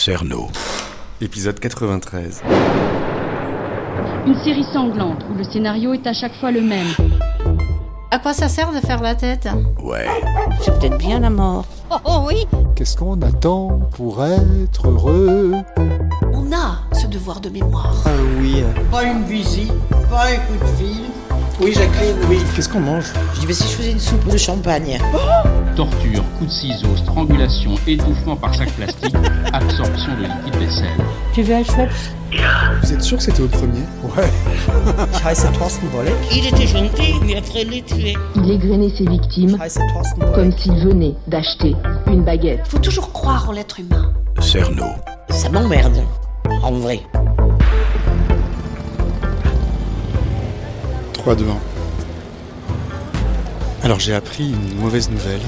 Cerno. Épisode 93. Une série sanglante où le scénario est à chaque fois le même. À quoi ça sert de faire la tête? Ouais. C'est peut-être bien la mort. Oh oui. Qu'est-ce qu'on attend pour être heureux? On a ce devoir de mémoire. Oui. Pas une visite, pas un coup de fil. Oui, Jacqueline, oui. Qu'est-ce qu'on mange? Je dis, mais si je faisais une soupe de champagne. Torture, coup de ciseaux, strangulation, étouffement par sac plastique, absorption de liquide vaisselle. Tu veux un chouette? Vous êtes sûr que c'était au premier? Ouais. Ich heiße Thorsten Bolek. Il était gentil, mais après les tuer. Il égrenait ses victimes Ich heiße Thorsten Bolek. comme s'il venait d'acheter une baguette. Faut toujours croire en l'être humain. Cerno. Ça m'emmerde, en vrai. 3, 2, 1. Alors j'ai appris une mauvaise nouvelle.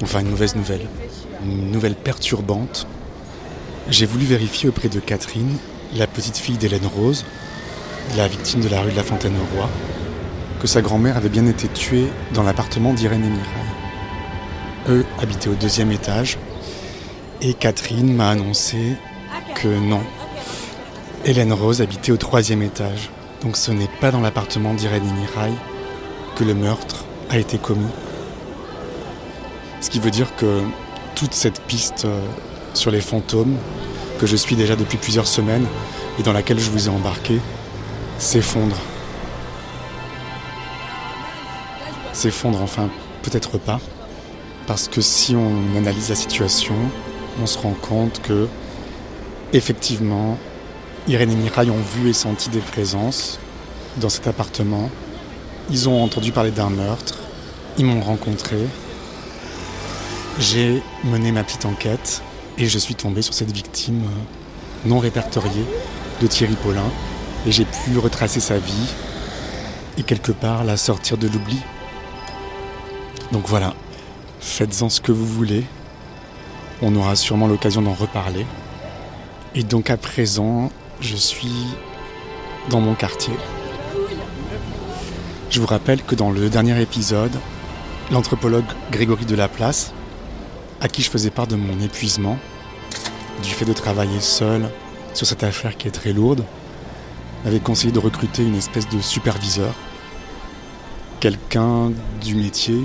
Enfin une mauvaise nouvelle. Une nouvelle perturbante. J'ai voulu vérifier auprès de Catherine, la petite fille d'Hélène Rose, la victime de la rue de la Fontaine-au-Roi, que sa grand-mère avait bien été tuée dans l'appartement d'Irène et Mireille. Eux habitaient au 2e étage et Catherine m'a annoncé que non. Hélène Rose habitait au 3e étage. Donc ce n'est pas dans l'appartement d'Irène et Mireille que le meurtre a été commis. Ce qui veut dire que toute cette piste sur les fantômes, que je suis déjà depuis plusieurs semaines et dans laquelle je vous ai embarqué, s'effondre. S'effondre, enfin, peut-être pas. Parce que si on analyse la situation, on se rend compte que, effectivement, Irène et Mireille ont vu et senti des présences dans cet appartement. Ils ont entendu parler d'un meurtre. Ils m'ont rencontré. J'ai mené ma petite enquête et je suis tombé sur cette victime non répertoriée de Thierry Paulin. Et j'ai pu retracer sa vie et quelque part la sortir de l'oubli. Donc voilà, faites-en ce que vous voulez. On aura sûrement l'occasion d'en reparler. Et donc à présent, je suis dans mon quartier. Je vous rappelle que dans le dernier épisode, l'anthropologue Grégory Delaplace, à qui je faisais part de mon épuisement, du fait de travailler seul sur cette affaire qui est très lourde, m'avait conseillé de recruter une espèce de superviseur, quelqu'un du métier,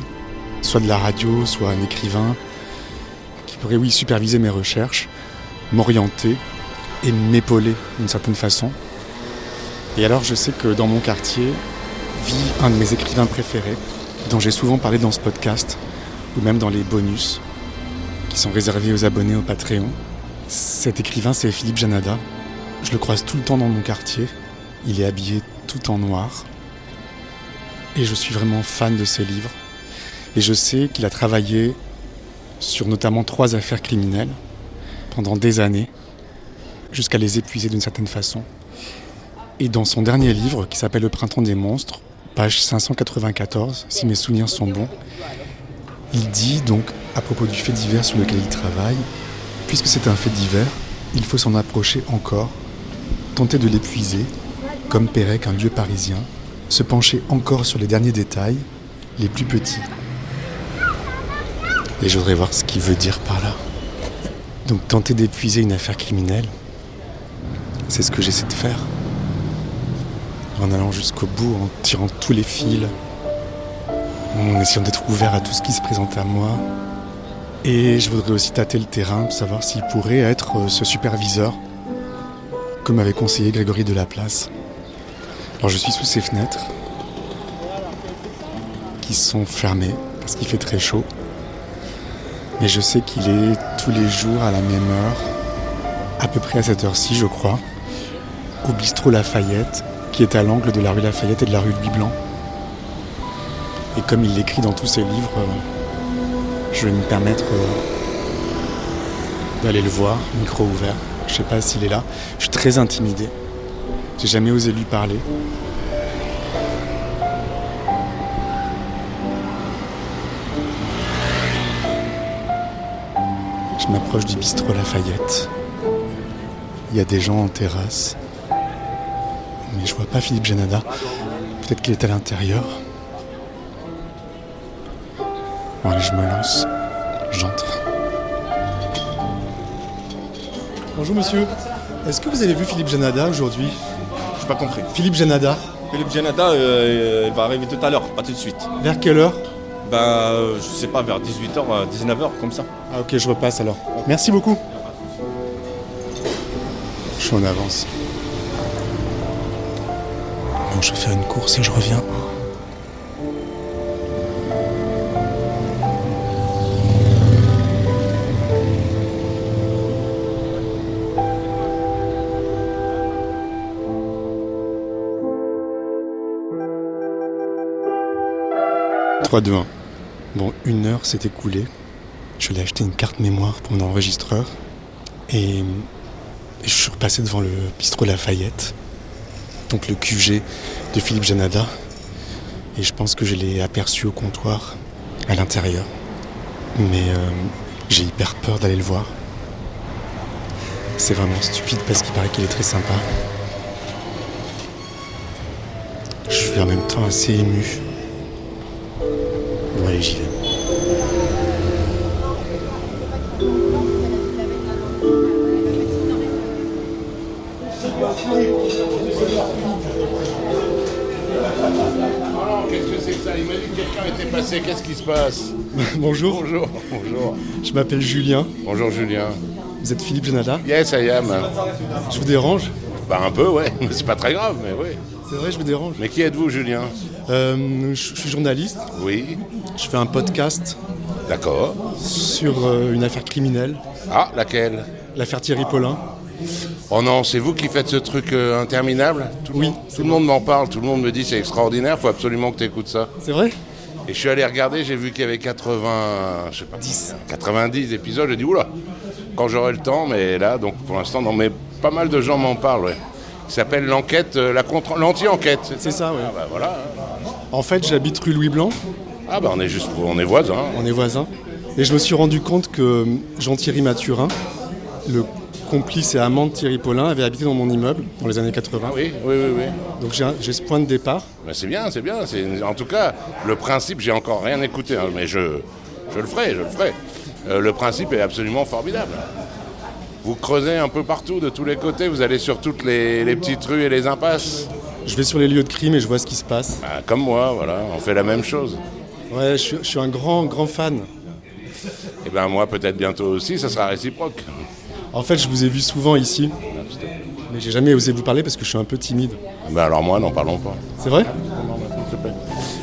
soit de la radio, soit un écrivain, qui pourrait, oui, superviser mes recherches, m'orienter et m'épauler d'une certaine façon. Et alors je sais que dans mon quartier vit un de mes écrivains préférés, dont j'ai souvent parlé dans ce podcast, ou même dans les bonus, qui sont réservés aux abonnés au Patreon. Cet écrivain, c'est Philippe Janada. Je le croise tout le temps dans mon quartier. Il est habillé tout en noir. Et je suis vraiment fan de ses livres. Et je sais qu'il a travaillé sur notamment 3 affaires criminelles pendant des années, jusqu'à les épuiser d'une certaine façon. Et dans son dernier livre, qui s'appelle Le Printemps des monstres, page 594, si mes souvenirs sont bons, il dit donc, à propos du fait divers sur lequel il travaille, puisque c'est un fait divers, il faut s'en approcher encore, tenter de l'épuiser, comme Pérec, un lieu parisien, se pencher encore sur les derniers détails, les plus petits. Et je voudrais voir ce qu'il veut dire par là. Donc tenter d'épuiser une affaire criminelle, c'est ce que j'essaie de faire. En allant jusqu'au bout, en tirant tous les fils, en essayant d'être ouvert à tout ce qui se présente à moi. Et je voudrais aussi tâter le terrain pour savoir s'il pourrait être ce superviseur, comme m'avait conseillé Grégory Delaplace. Alors je suis sous ces fenêtres, qui sont fermées, parce qu'il fait très chaud. Mais je sais qu'il est tous les jours à la même heure, à peu près à cette heure-ci, je crois, au bistrot Lafayette, qui est à l'angle de la rue Lafayette et de la rue Louis Blanc. Et comme il l'écrit dans tous ses livres, je vais me permettre d'aller le voir, micro ouvert. Je sais pas s'il est là. Je suis très intimidé. J'ai jamais osé lui parler. Je m'approche du bistrot Lafayette. Il y a des gens en terrasse. Mais je vois pas Philippe Janada. Peut-être qu'il est à l'intérieur. Bon allez, je me lance. J'entre. Bonjour monsieur. Est-ce que vous avez vu Philippe Janada aujourd'hui ? J'ai pas compris. Philippe Janada. Philippe Janada, il va arriver tout à l'heure, pas tout de suite. Vers quelle heure ? Je sais pas, vers 18h, 19h, comme ça. Ah ok, je repasse alors. Merci beaucoup. Je suis en avance. Bon, je vais faire une course et je reviens. « 3, 2, 1. Bon, 1 heure s'est écoulée. Je l'ai acheté une carte mémoire pour mon enregistreur. Et je suis repassé devant le bistrot Lafayette. Donc le QG de Philippe Janada. Et je pense que je l'ai aperçu au comptoir, à l'intérieur. Mais j'ai hyper peur d'aller le voir. C'est vraiment stupide parce qu'il paraît qu'il est très sympa. Je suis en même temps assez ému. Bon allez, j'y vais. Qu'est-ce que c'est que ça ? Il m'a dit que quelqu'un était passé, qu'est-ce qui se passe ? Bonjour. Bonjour. Je m'appelle Julien. Bonjour Julien. Vous êtes Philippe Janada ? Yes, I am. Je vous dérange ? Un peu, ouais. C'est pas très grave, mais oui. C'est vrai, je vous dérange. Mais qui êtes-vous, Julien ? Je suis journaliste. Oui. Je fais un podcast D'accord. sur une affaire criminelle. Ah, laquelle ? L'affaire Thierry Paulin. Oh non, c'est vous qui faites ce truc interminable ? Oui. Tout le monde m'en parle, tout le monde me dit c'est extraordinaire, faut absolument que tu écoutes ça. C'est vrai ? Et je suis allé regarder, j'ai vu qu'il y avait 90 épisodes, j'ai dit oula, quand j'aurai le temps, mais là, donc pour l'instant, non, mais pas mal de gens m'en parlent, ouais. Il s'appelle l'enquête, l'anti-enquête. C'est ça, ouais. Ah bah voilà. En fait, j'habite rue Louis Blanc. Ah bah on est voisins. On est voisins. Et je me suis rendu compte que Jean-Thierry Mathurin, le complice et amant de Thierry Paulin, avait habité dans mon immeuble dans les années 80. Ah oui. Donc j'ai ce point de départ. Ben c'est bien. En tout cas, le principe, j'ai encore rien écouté, hein, mais je le ferai. Le principe est absolument formidable. Vous creusez un peu partout, de tous les côtés, vous allez sur toutes les petites rues et les impasses. Je vais sur les lieux de crime et je vois ce qui se passe. Bah, comme moi, voilà, on fait la même chose. Ouais, je suis un grand fan. Et ben moi, peut-être bientôt aussi, ça sera réciproque. En fait, je vous ai vu souvent ici, mais j'ai jamais osé vous parler parce que je suis un peu timide. Ben alors moi, n'en parlons pas. C'est vrai ?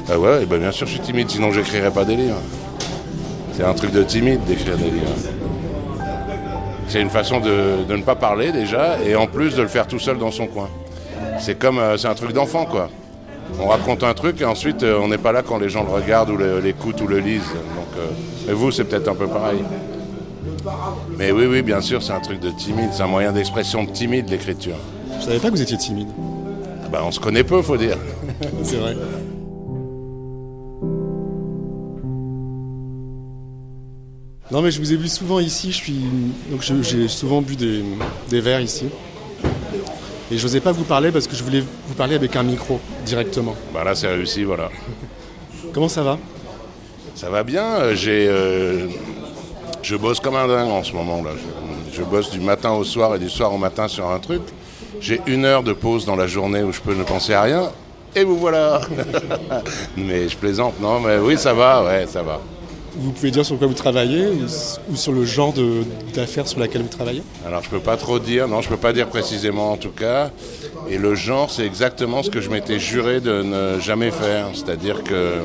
Ouais, et ben bien sûr, je suis timide, sinon j'écrirais pas des livres. C'est un truc de timide d'écrire des livres. C'est une façon de ne pas parler déjà, et en plus de le faire tout seul dans son coin. C'est un truc d'enfant, quoi. On raconte un truc et ensuite on n'est pas là quand les gens le regardent ou l'écoutent ou le lisent. Donc, et vous, c'est peut-être un peu pareil. Mais oui, bien sûr, c'est un truc de timide, c'est un moyen d'expression timide, l'écriture. Je savais pas que vous étiez timide. Ben, on se connaît peu, faut dire. C'est vrai. Non mais je vous ai vu souvent ici, j'ai souvent bu des verres ici. Et j'osais pas vous parler parce que je voulais vous parler avec un micro, directement. Ben là, c'est réussi, voilà. Comment ça va ? Ça va bien, je bosse comme un dingue en ce moment là. Je bosse du matin au soir et du soir au matin sur un truc. J'ai 1 heure de pause dans la journée où je peux ne penser à rien. Et vous voilà. Mais je plaisante, non, mais oui, ça va, ouais, ça va. Vous pouvez dire sur quoi vous travaillez ou sur le genre d'affaires sur laquelle vous travaillez ? Alors je peux pas trop dire, non, je peux pas dire précisément en tout cas. Et le genre, c'est exactement ce que je m'étais juré de ne jamais faire. C'est-à-dire que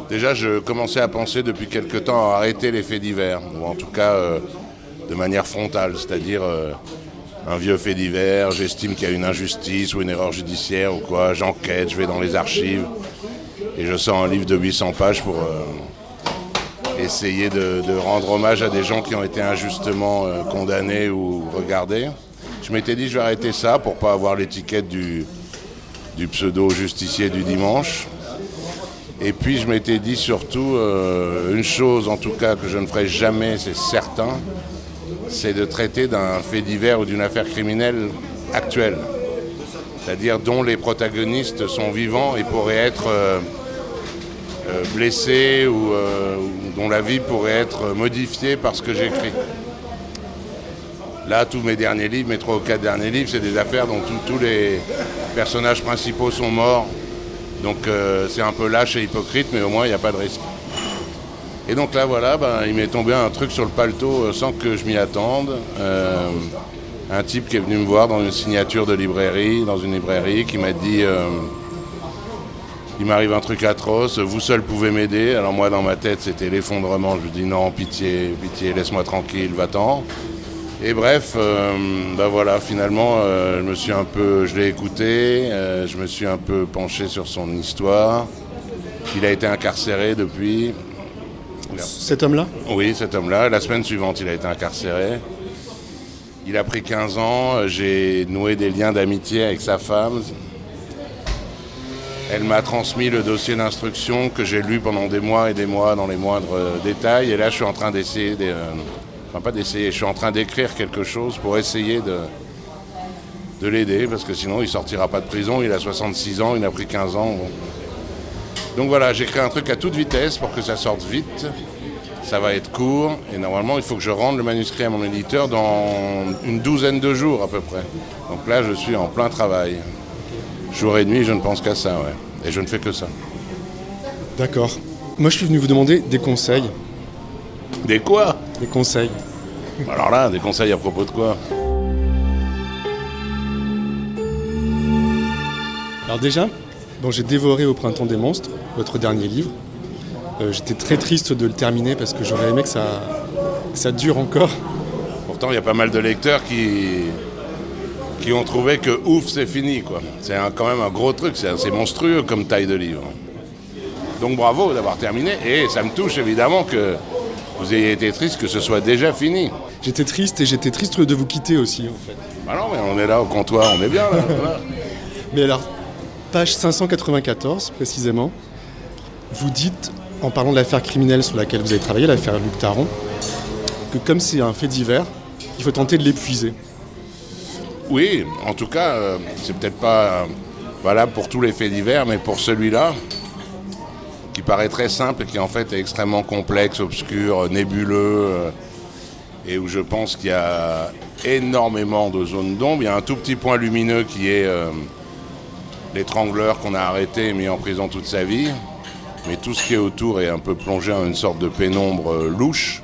déjà, je commençais à penser depuis quelque temps à arrêter les faits divers, ou en tout cas de manière frontale, c'est-à-dire un vieux fait divers, j'estime qu'il y a une injustice ou une erreur judiciaire ou quoi, j'enquête, je vais dans les archives et je sors un livre de 800 pages pour essayer de rendre hommage à des gens qui ont été injustement condamnés ou regardés. Je m'étais dit je vais arrêter ça pour pas avoir l'étiquette du pseudo-justicier du dimanche. Et puis je m'étais dit surtout une chose en tout cas que je ne ferai jamais, c'est certain, c'est de traiter d'un fait divers ou d'une affaire criminelle actuelle. C'est-à-dire dont les protagonistes sont vivants et pourraient être blessés ou dont la vie pourrait être modifiée par ce que j'écris. Là, tous mes derniers livres, mes 3 ou 4 derniers livres, c'est des affaires dont tous les personnages principaux sont morts. Donc c'est un peu lâche et hypocrite, mais au moins il n'y a pas de risque. Et donc là, voilà, il m'est tombé un truc sur le paletot sans que je m'y attende. Un type qui est venu me voir dans une signature de librairie, dans une librairie, qui m'a dit il m'arrive un truc atroce, vous seul pouvez m'aider. Alors moi, dans ma tête, c'était l'effondrement. Je lui dis non, pitié, pitié, laisse-moi tranquille, va-t'en. Et bref, voilà, finalement, je l'ai écouté, je me suis un peu penché sur son histoire. Il a été incarcéré depuis. Cet homme-là ? Oui, cet homme-là. La semaine suivante, il a été incarcéré. Il a pris 15 ans. J'ai noué des liens d'amitié avec sa femme. Elle m'a transmis le dossier d'instruction que j'ai lu pendant des mois et des mois dans les moindres détails. Et là, je suis en train d'essayer, je suis en train d'écrire quelque chose pour essayer de l'aider, parce que sinon, il ne sortira pas de prison. Il a 66 ans, il a pris 15 ans. Bon. Donc voilà, j'écris un truc à toute vitesse pour que ça sorte vite. Ça va être court et normalement il faut que je rende le manuscrit à mon éditeur dans une 12aine de jours à peu près. Donc là je suis en plein travail. Jour et nuit, je ne pense qu'à ça, ouais. Et je ne fais que ça. D'accord. Moi je suis venu vous demander des conseils. Des quoi ? Des conseils. Alors là, des conseils à propos de quoi ? Alors déjà, j'ai dévoré Au printemps des monstres, votre dernier livre. J'étais très triste de le terminer parce que j'aurais aimé que ça dure encore. Pourtant, il y a pas mal de lecteurs qui ont trouvé que ouf, c'est fini, quoi. C'est quand même un gros truc, c'est monstrueux comme taille de livre. Donc bravo d'avoir terminé, et ça me touche évidemment que vous ayez été triste que ce soit déjà fini. J'étais triste et j'étais triste de vous quitter aussi, en fait. Bah non, mais on est là au comptoir, on est bien là. Voilà. Mais alors, page 594 précisément, vous dites, en parlant de l'affaire criminelle sur laquelle vous avez travaillé, l'affaire Luc Taron, que comme c'est un fait divers, il faut tenter de l'épuiser. Oui, en tout cas, c'est peut-être pas valable pour tous les faits divers, mais pour celui-là, qui paraît très simple et qui en fait est extrêmement complexe, obscur, nébuleux, et où je pense qu'il y a énormément de zones d'ombre. Il y a un tout petit point lumineux qui est l'étrangleur qu'on a arrêté et mis en prison toute sa vie. Mais tout ce qui est autour est un peu plongé en une sorte de pénombre louche.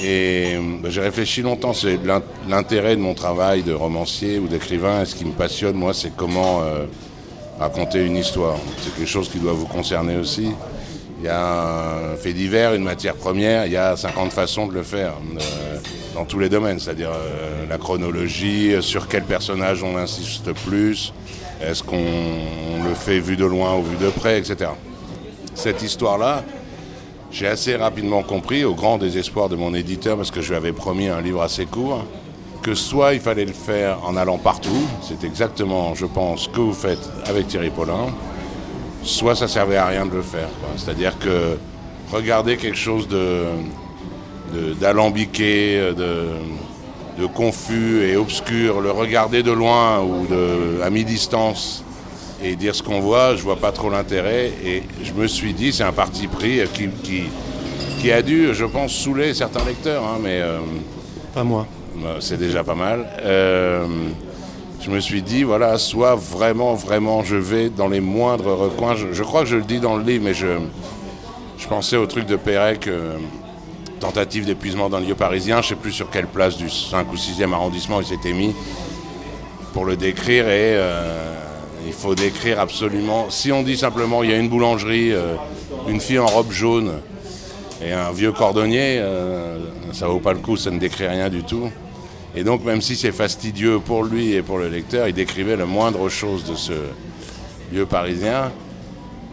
Et j'ai réfléchi longtemps, c'est l'intérêt de mon travail de romancier ou d'écrivain. Et ce qui me passionne, moi, c'est comment raconter une histoire. C'est quelque chose qui doit vous concerner aussi. Il y a un fait divers, une matière première, il y a 50 façons de le faire, dans tous les domaines. C'est-à-dire la chronologie, sur quel personnage on insiste plus, est-ce qu'on le fait vu de loin ou vu de près, etc. Cette histoire-là, j'ai assez rapidement compris, au grand désespoir de mon éditeur, parce que je lui avais promis un livre assez court, que soit il fallait le faire en allant partout, c'est exactement, je pense, ce que vous faites avec Thierry Paulin, soit ça servait à rien de le faire, quoi. C'est-à-dire que regarder quelque chose d'alambiqué, de confus et obscur, le regarder de loin ou à mi-distance, et dire ce qu'on voit, je vois pas trop l'intérêt. Et je me suis dit, c'est un parti pris qui a dû, je pense, saouler certains lecteurs, hein, mais pas moi. C'est déjà pas mal. Je me suis dit, voilà, soit vraiment, vraiment, je vais dans les moindres recoins. Je crois que je le dis dans le livre, mais je pensais au truc de Pérec, tentative d'épuisement d'un lieu parisien. Je sais plus sur quelle place du 5 ou 6e arrondissement il s'était mis pour le décrire, et il faut décrire absolument. Si on dit simplement il y a une boulangerie, une fille en robe jaune et un vieux cordonnier, ça vaut pas le coup, ça ne décrit rien du tout. Et donc même si c'est fastidieux pour lui et pour le lecteur, il décrivait la moindre chose de ce lieu parisien.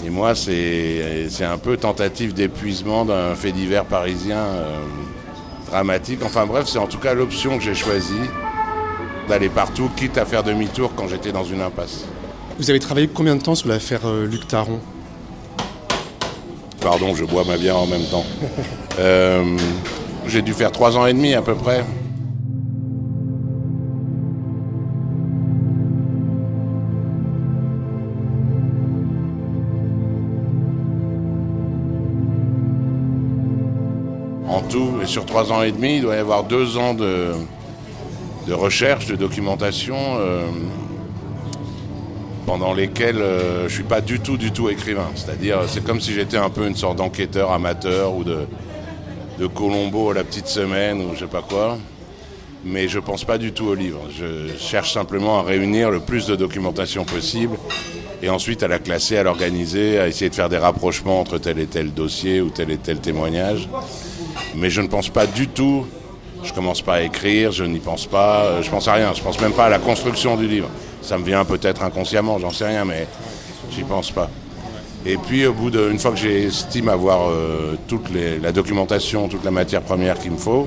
Et moi c'est un peu tentative d'épuisement d'un fait divers parisien dramatique. Enfin bref, c'est en tout cas l'option que j'ai choisie, d'aller partout, quitte à faire demi-tour quand j'étais dans une impasse. Vous avez travaillé combien de temps sur l'affaire Luc Taron ? Pardon, je bois ma bière en même temps. J'ai dû faire 3 ans et demi à peu près. En tout, et sur 3 ans et demi, il doit y avoir 2 ans recherche, de documentation, pendant lesquelles je suis pas du tout écrivain. C'est-à-dire, c'est comme si j'étais un peu une sorte d'enquêteur amateur ou de Colombo à la petite semaine ou je sais pas quoi. Mais je pense pas du tout au livre. Je cherche simplement à réunir le plus de documentation possible et ensuite à la classer, à l'organiser, à essayer de faire des rapprochements entre tel et tel dossier ou tel et tel témoignage. Mais je ne pense pas du tout, je commence pas à écrire, je n'y pense pas, je pense à rien, je pense même pas à la construction du livre. Ça me vient peut-être inconsciemment, j'en sais rien, mais j'y pense pas. Et puis une fois que j'estime avoir toute la documentation, toute la matière première qu'il me faut,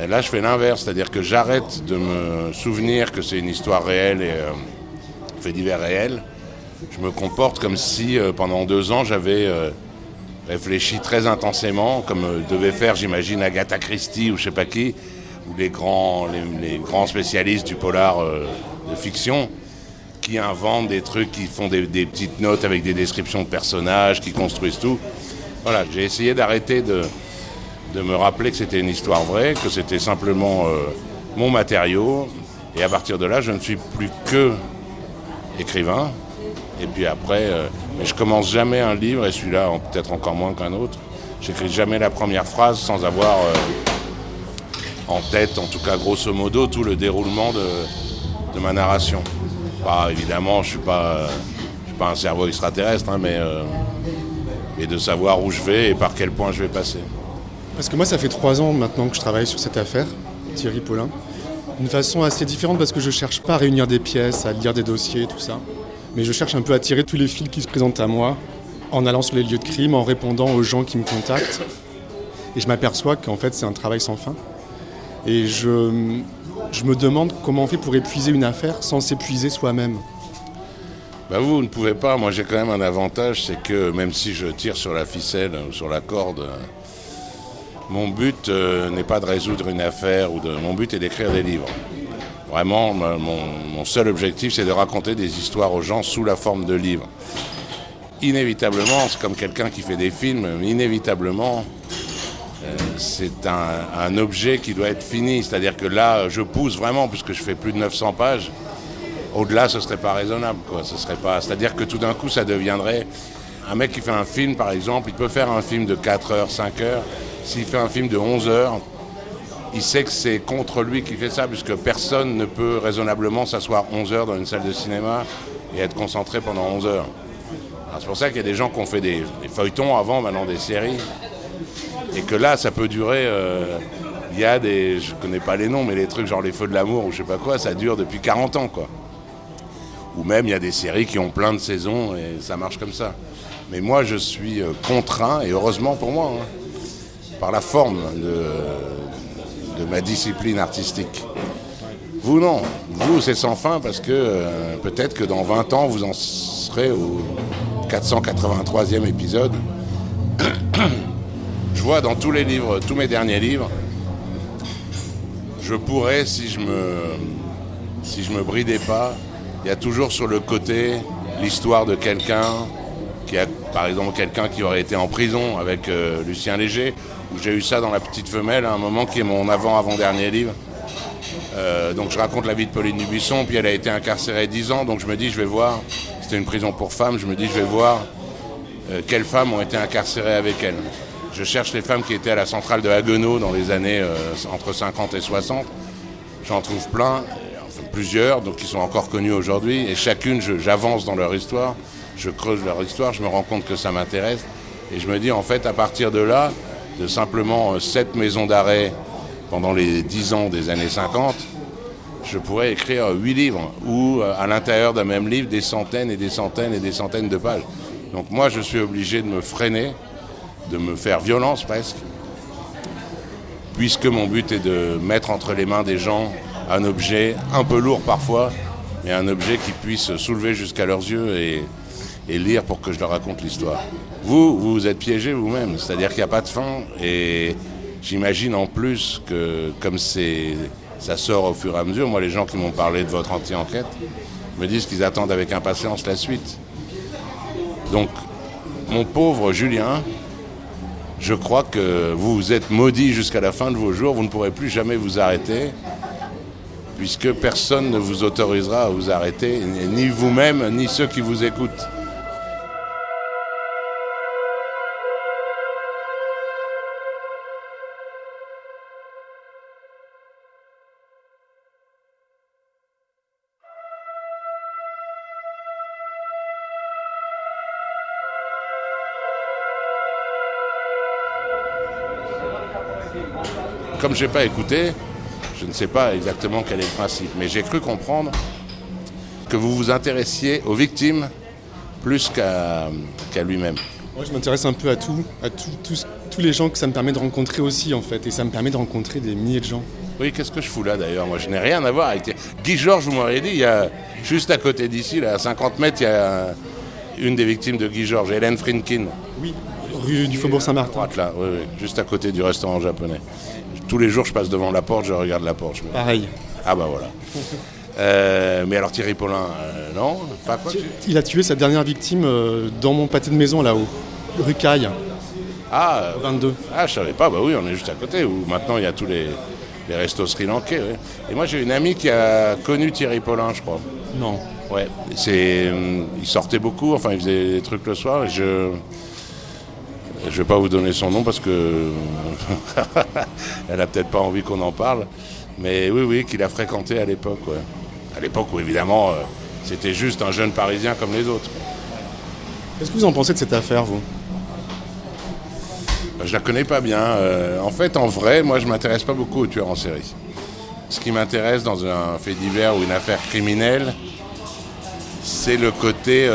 et là je fais l'inverse, c'est-à-dire que j'arrête de me souvenir que c'est une histoire réelle et fait divers réels. Je me comporte comme si pendant 2 ans j'avais réfléchi très intensément, comme devait faire, j'imagine, Agatha Christie ou je sais pas qui, ou les grands spécialistes du polar de fiction, qui inventent des trucs, qui font des petites notes avec des descriptions de personnages, qui construisent tout. Voilà, j'ai essayé d'arrêter de me rappeler que c'était une histoire vraie, que c'était simplement mon matériau, et à partir de là, je ne suis plus que écrivain. Et puis après, mais je commence jamais un livre, et celui-là peut-être encore moins qu'un autre. J'écris jamais la première phrase sans avoir en tête, en tout cas grosso modo, tout le déroulement de ma narration. Bah, évidemment, je suis pas un cerveau extraterrestre, hein, mais de savoir où je vais et par quel point je vais passer. Parce que moi, ça fait 3 ans maintenant que je travaille sur cette affaire, Thierry Paulin. D'une façon assez différente parce que je cherche pas à réunir des pièces, à lire des dossiers, tout ça. Mais je cherche un peu à tirer tous les fils qui se présentent à moi en allant sur les lieux de crime, en répondant aux gens qui me contactent. Et je m'aperçois qu'en fait, c'est un travail sans fin. Et je me demande comment on fait pour épuiser une affaire sans s'épuiser soi-même. Bah vous ne pouvez pas. Moi, j'ai quand même un avantage, c'est que même si je tire sur la ficelle ou sur la corde, mon but n'est pas de résoudre une affaire, mon but est d'écrire des livres. Vraiment, mon seul objectif, c'est de raconter des histoires aux gens sous la forme de livres. Inévitablement, c'est comme quelqu'un qui fait des films, inévitablement, c'est un objet qui doit être fini. C'est-à-dire que là, je pousse vraiment, puisque je fais plus de 900 pages. Au-delà, ce serait pas raisonnable, quoi. C'est-à-dire que tout d'un coup, ça deviendrait... Un mec qui fait un film, par exemple, il peut faire un film de 4 heures, 5 heures. S'il fait un film de 11 heures, il sait que c'est contre lui qu'il fait ça, puisque personne ne peut raisonnablement s'asseoir 11 heures dans une salle de cinéma et être concentré pendant 11 heures. Alors c'est pour ça qu'il y a des gens qui ont fait des feuilletons avant, maintenant des séries. Et que là, ça peut durer... Il y a des... Je connais pas les noms, mais les trucs genre Les Feux de l'amour ou je sais pas quoi, ça dure depuis 40 ans, quoi. Ou même, il y a des séries qui ont plein de saisons et ça marche comme ça. Mais moi, je suis contraint, et heureusement pour moi, hein, par la forme de ma discipline artistique. Vous, non. Vous, c'est sans fin parce que peut-être que dans 20 ans, vous en serez au 483e épisode. Je vois dans tous les livres, tous mes derniers livres, je pourrais, si je me bridais pas, il y a toujours sur le côté l'histoire de quelqu'un qui a, par exemple, quelqu'un qui aurait été en prison avec Lucien Léger, où j'ai eu ça dans La Petite Femelle, à un moment qui est mon avant-dernier livre. Donc je raconte la vie de Pauline Dubuisson, puis elle a été incarcérée 10 ans, donc je me dis, je vais voir, c'était une prison pour femmes, je me dis, je vais voir quelles femmes ont été incarcérées avec elle. Je cherche les femmes qui étaient à la centrale de Haguenau dans les années entre 50 et 60. J'en trouve plein, enfin plusieurs, donc qui sont encore connues aujourd'hui. Et chacune, j'avance dans leur histoire, je creuse leur histoire, je me rends compte que ça m'intéresse. Et je me dis, en fait, à partir de là, de simplement 7 maisons d'arrêt pendant les 10 ans des années 50, je pourrais écrire 8 livres, ou à l'intérieur d'un même livre, des centaines et des centaines et des centaines de pages. Donc moi, je suis obligé de me freiner, de me faire violence presque, puisque mon but est de mettre entre les mains des gens un objet un peu lourd parfois, mais un objet qui puisse soulever jusqu'à leurs yeux et lire pour que je leur raconte l'histoire. Vous êtes piégés vous-même, c'est-à-dire qu'il n'y a pas de fin, et j'imagine en plus que comme ça sort au fur et à mesure, moi les gens qui m'ont parlé de votre anti-enquête me disent qu'ils attendent avec impatience la suite. Donc, mon pauvre Julien, je crois que vous êtes maudit jusqu'à la fin de vos jours, vous ne pourrez plus jamais vous arrêter. puisque personne ne vous autorisera à vous arrêter, ni vous-même, ni ceux qui vous écoutent. Comme je n'ai pas écouté, je ne sais pas exactement quel est le principe, mais j'ai cru comprendre que vous vous intéressiez aux victimes plus qu'à lui-même. Moi, je m'intéresse un peu à tous les gens que ça me permet de rencontrer aussi, en fait, et ça me permet de rencontrer des milliers de gens. Oui, qu'est-ce que je fous là d'ailleurs? Moi, je n'ai rien à voir avec... Guy Georges, vous m'auriez dit, il y a juste à côté d'ici, là, à 50 mètres, il y a une des victimes de Guy Georges, Hélène Frinkin. Oui, rue du Faubourg Saint-Martin. Droite, là, oui, juste à côté du restaurant japonais. Tous les jours, je passe devant la porte, je regarde la porte. Pareil. Ah bah voilà. Mais alors Thierry Paulin, non pas quoi. Il a tué sa dernière victime dans mon pâté de maison là-haut, rue Caille. Ah, 22. Ah, je savais pas, bah oui, on est juste à côté, où maintenant il y a tous les restos sri-lankais. Oui. Et moi j'ai une amie qui a connu Thierry Paulin, je crois. Non. Ouais, il sortait beaucoup, enfin il faisait des trucs le soir, et je vais pas vous donner son nom parce que elle a peut-être pas envie qu'on en parle. Mais oui, qu'il a fréquenté à l'époque. Ouais. À l'époque où évidemment c'était juste un jeune Parisien comme les autres. Qu'est-ce que vous en pensez de cette affaire, vous? Je la connais pas bien. En fait, en vrai, moi je m'intéresse pas beaucoup aux tueurs en série. Ce qui m'intéresse dans un fait divers ou une affaire criminelle, c'est le côté...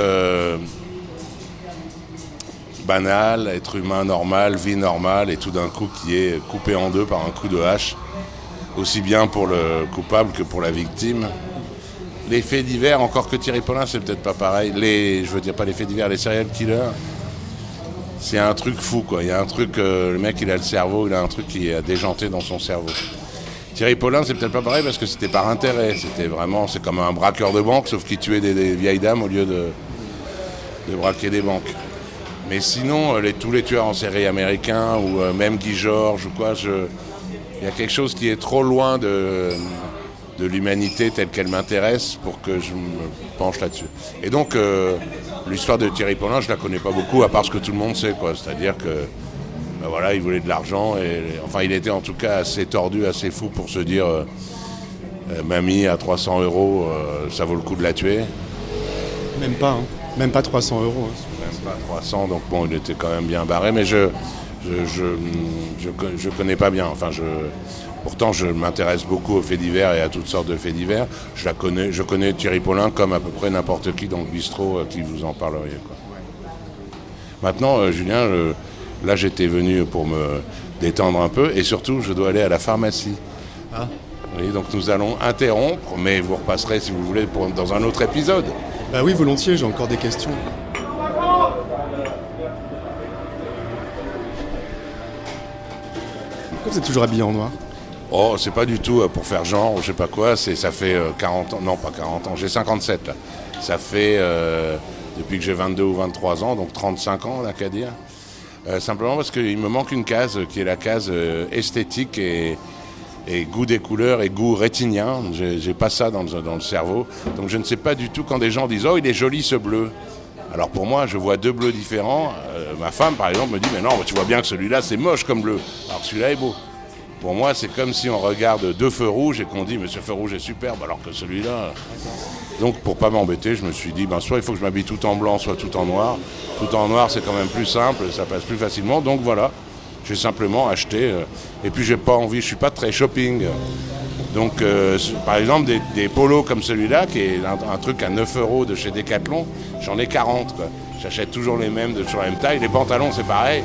banal, être humain normal, vie normale, et tout d'un coup qui est coupé en deux par un coup de hache, aussi bien pour le coupable que pour la victime. Les faits divers, encore que Thierry Paulin, c'est peut-être pas pareil. Je veux dire pas les faits divers, les serial killers, c'est un truc fou, quoi. Il y a un truc, le mec il a le cerveau, il a un truc qui est déjanté dans son cerveau. Thierry Paulin, c'est peut-être pas pareil parce que c'était par intérêt, c'est comme un braqueur de banque, sauf qu'il tuait des vieilles dames au lieu de braquer des banques. Mais sinon, tous les tueurs en série américains, ou même Guy Georges, ou quoi, il y a quelque chose qui est trop loin de l'humanité telle qu'elle m'intéresse pour que je me penche là-dessus. Et donc, l'histoire de Thierry Paulin, je la connais pas beaucoup, à part ce que tout le monde sait, quoi. C'est-à-dire que, ben voilà, il voulait de l'argent, enfin, il était en tout cas assez tordu, assez fou pour se dire, mamie, à 300 €, ça vaut le coup de la tuer. Même pas, hein. Même pas 300 €. Hein. Même pas 300, donc bon, il était quand même bien barré, mais je connais pas bien. Enfin, pourtant, je m'intéresse beaucoup aux faits divers et à toutes sortes de faits divers. Je connais Thierry Paulin comme à peu près n'importe qui dans le bistrot qui vous en parlerait, quoi. Maintenant, Julien, là, j'étais venu pour me détendre un peu, et surtout, je dois aller à la pharmacie. Ah. Oui, donc nous allons interrompre, mais vous repasserez, si vous voulez, dans un autre épisode. Bah oui, volontiers, j'ai encore des questions. Pourquoi vous êtes toujours habillé en noir? Oh, c'est pas du tout pour faire genre, ou je sais pas quoi, ça fait 40 ans, non pas 40 ans, j'ai 57 là. Ça fait depuis que j'ai 22 ou 23 ans, donc 35 ans, on a qu'à dire. Simplement parce qu'il me manque une case, qui est la case esthétique et goût des couleurs et goût rétinien. J'ai pas ça dans le cerveau. Donc je ne sais pas du tout quand des gens disent « Oh, il est joli ce bleu ». Alors pour moi, je vois deux bleus différents. Ma femme, par exemple, me dit « Mais non, tu vois bien que celui-là, c'est moche comme bleu. Alors que celui-là est beau ». Pour moi, c'est comme si on regarde deux feux rouges et qu'on dit « Mais ce feu rouge est superbe, alors que celui-là... » Donc pour pas m'embêter, je me suis dit soit il faut que je m'habille tout en blanc, soit tout en noir. Tout en noir, c'est quand même plus simple, ça passe plus facilement. Donc voilà. J'ai simplement acheté, et puis j'ai pas envie, je suis pas très shopping. Donc par exemple des polos comme celui-là, qui est un truc à 9 € de chez Decathlon, j'en ai 40, quoi. J'achète toujours les mêmes, sur la même taille. Les pantalons c'est pareil,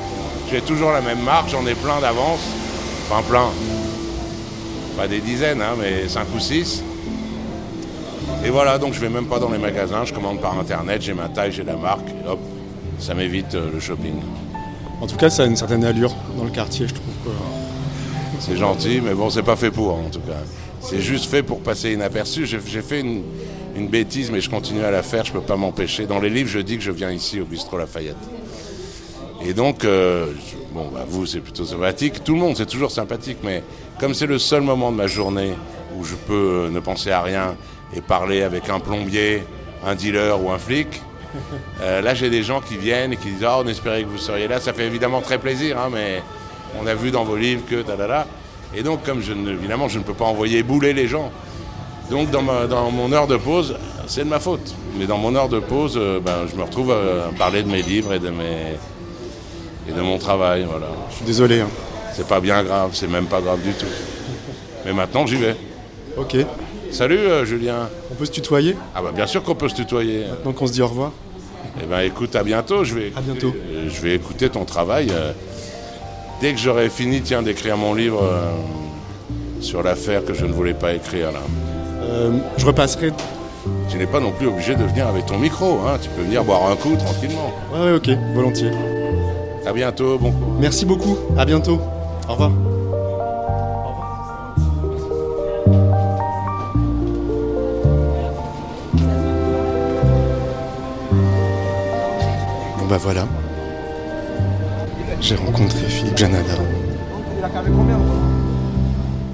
j'ai toujours la même marque, j'en ai plein d'avance. Enfin plein, pas des dizaines, hein, mais 5 ou 6. Et voilà, donc je vais même pas dans les magasins, je commande par internet, j'ai ma taille, j'ai la marque, et hop, ça m'évite le shopping. En tout cas, ça a une certaine allure dans le quartier, je trouve. C'est gentil, mais bon, c'est pas fait pour, en tout cas. C'est juste fait pour passer inaperçu. J'ai fait une bêtise, mais je continue à la faire, je peux pas m'empêcher. Dans les livres, je dis que je viens ici, au bistrot Lafayette. Et donc, vous, c'est plutôt sympathique. Tout le monde, c'est toujours sympathique, mais comme c'est le seul moment de ma journée où où je peux ne penser à rien et parler avec un plombier, un dealer ou un flic. Là, j'ai des gens qui viennent et qui disent « on espérait que vous seriez là ». Ça fait évidemment très plaisir, mais on a vu dans vos livres que talala. Et donc, comme évidemment, je ne peux pas envoyer bouler les gens. Donc, dans mon heure de pause, c'est de ma faute. Mais dans mon heure de pause, je me retrouve à parler de mes livres et de mon travail. Voilà. Je suis désolé. C'est pas bien grave, c'est même pas grave du tout. Mais maintenant, j'y vais. Ok. Salut Julien. On peut se tutoyer ? Ah bien sûr qu'on peut se tutoyer. Maintenant qu'on se dit au revoir. Écoute, à bientôt. Je vais écouter ton travail. Dès que j'aurai fini, d'écrire mon livre sur l'affaire que je ne voulais pas écrire là. Je repasserai. Tu n'es pas non plus obligé de venir avec ton micro, Tu peux venir boire un coup tranquillement. Ouais, ok, volontiers. À bientôt, bon courage. Merci beaucoup, à bientôt. Au revoir. Bon voilà. J'ai rencontré Philippe Janada.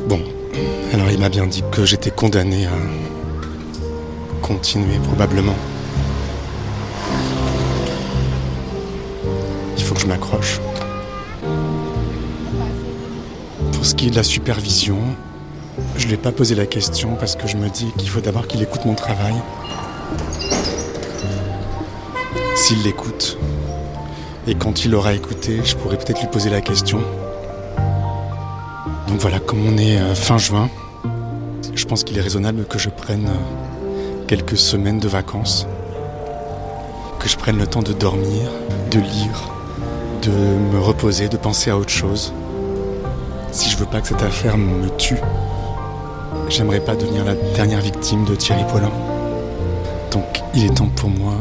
Bon, alors il m'a bien dit que j'étais condamné à continuer probablement. Il faut que je m'accroche. Pour ce qui est de la supervision, je ne lui ai pas posé la question parce que je me dis qu'il faut d'abord qu'il écoute mon travail. S'il l'écoute, et quand il l'aura écouté, je pourrais peut-être lui poser la question. Donc voilà, comme on est fin juin, je pense qu'il est raisonnable que je prenne quelques semaines de vacances, que je prenne le temps de dormir, de lire, de me reposer, de penser à autre chose. Si je veux pas que cette affaire me tue, j'aimerais pas devenir la dernière victime de Thierry Paulin. Donc il est temps pour moi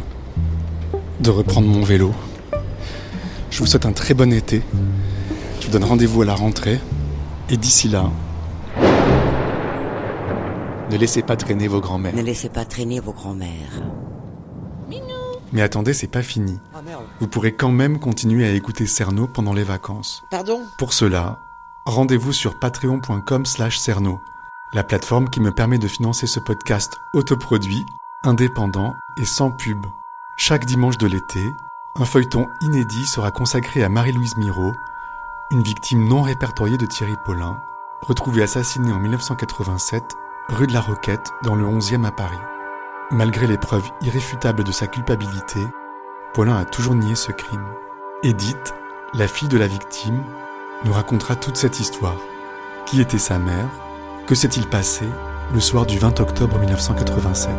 de reprendre mon vélo. Je vous souhaite un très bon été. Je vous donne rendez-vous à la rentrée. Et d'ici là, ne laissez pas traîner vos grands-mères. Ne laissez pas traîner vos grands-mères. Mais attendez, c'est pas fini. Vous pourrez quand même continuer à écouter Cerno pendant les vacances. Pardon ? Pour cela, rendez-vous sur patreon.com/Cerno, la plateforme qui me permet de financer ce podcast autoproduit, indépendant et sans pub. Chaque dimanche de l'été, un feuilleton inédit sera consacré à Marie-Louise Miraud, une victime non répertoriée de Thierry Paulin, retrouvée assassinée en 1987, rue de la Roquette, dans le 11e à Paris. Malgré les preuves irréfutables de sa culpabilité, Paulin a toujours nié ce crime. Edith, la fille de la victime, nous racontera toute cette histoire. Qui était sa mère ? Que s'est-il passé le soir du 20 octobre 1987 ?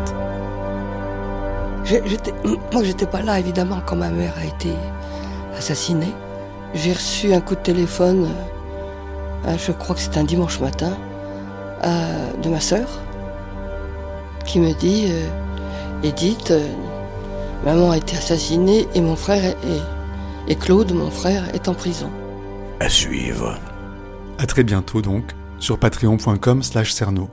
Moi, j'étais pas là, évidemment, quand ma mère a été assassinée. J'ai reçu un coup de téléphone, je crois que c'était un dimanche matin, de ma sœur, qui me dit Edith, maman a été assassinée et mon frère et Claude, mon frère, est en prison. À suivre. À très bientôt donc, sur patreon.com/Cerno.